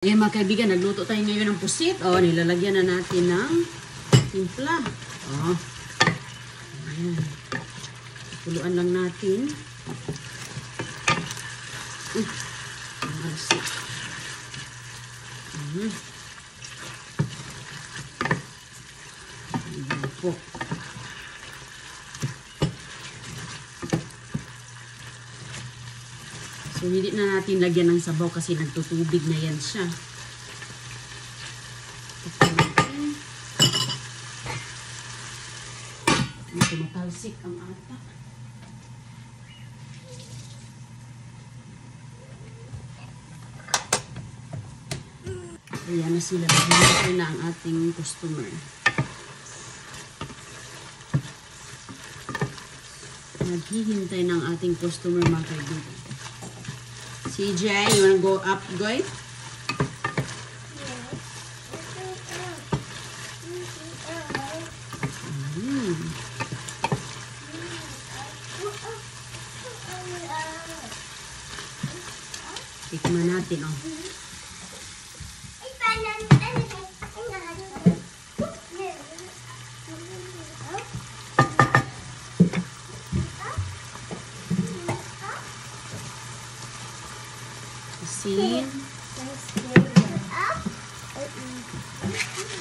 Ayan mga kaibigan, nagluto tayo ngayon ng pusit. O, nilalagyan na natin ng timpla. O. Ayan. Tuluan lang natin. Malasik. Ayan po. So, hindi na natin lagyan ng sabaw kasi nagtutubig na yan siya. Ito matalsik ang ata. Ayan na sila. Naghihintay na ang ating customer. Naghihintay na ang ating customer mga kaibigan. CJ, you wanna go up, Goy? Tikman natin, oh. See?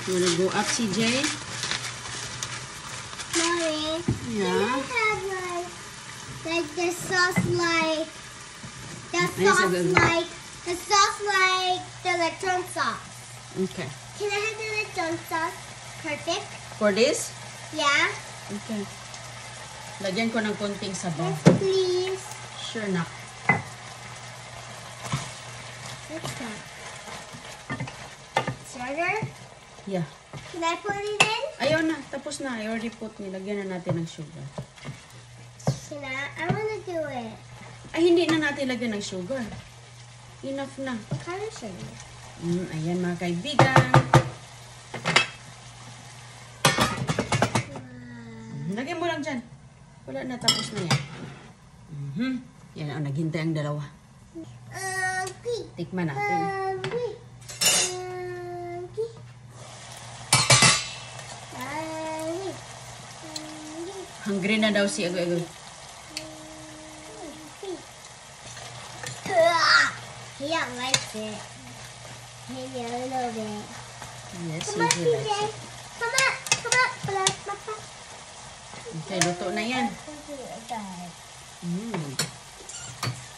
You wanna go up, CJ? Mommy, Yeah. can I have like the sauce like the lechon sauce? Okay. Can I have the lechon sauce? Perfect. For this? Yeah. Okay. Lagyan ko ng konting sabaw. Yes, please. Sure na. What's that? Sugar? Yeah. Can I put it in? Ayaw na. Tapos na. I already put. Nilagyan na natin ng sugar. Can I wanna do it. Ay, hindi na natin lagyan ng sugar. Enough na. What kind of sugar? Ayan mga kaibigan. Lagyan mo lang dyan. Wala na. Tapos na yan. Yan ang naghintay ang dalawa. Tikman natin. Hungry na daw si Agoy. He don't like it. Maybe a little bit. Yes, Come on, CJ CJ. likes it. Come on. Okay, luto na yan.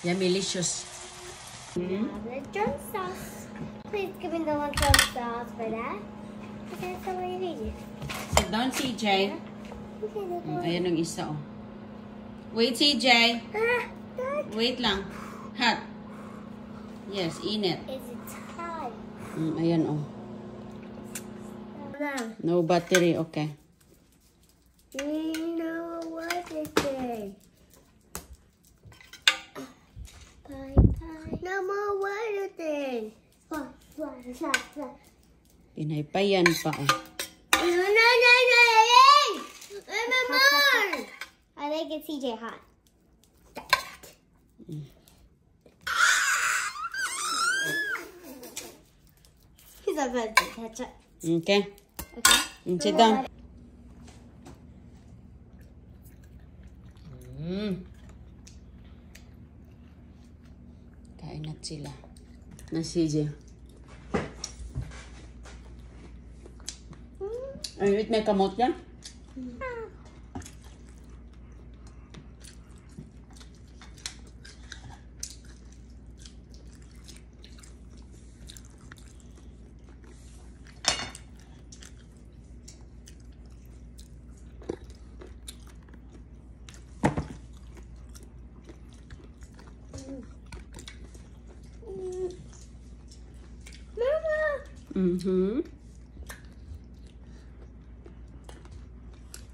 Yummy-licious. Lechon sauce. Please give me the lechon sauce for that. Okay, so what do you Sit down, CJ. Ayan ang isa, oh. Wait, CJ. Wait lang. Hot. Yes, init. Is it hot? Ayan, oh. No battery, okay. No, what is it? No more water thing. Pinaypayan pa, oh. No. More. I think it's CJ hot. He's not going to touch it. Okay. Okay. Sit down. Kain na sila. Na CJ. Ay, wait, may kamot yan?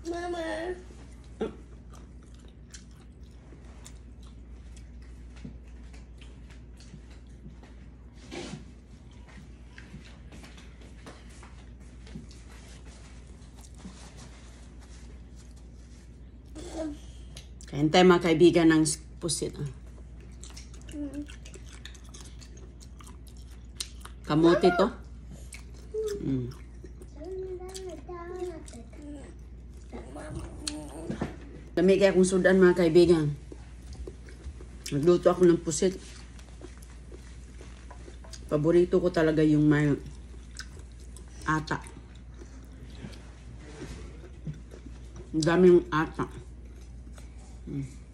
Mama. Kain tayo mga kaibigan ng pusit. Kamote to. Mm. Dami kaya akong sudan mga kaibigan. Nagluto ako ng pusit. Paborito ko talaga yung may ata. Ang daming ata. Mm.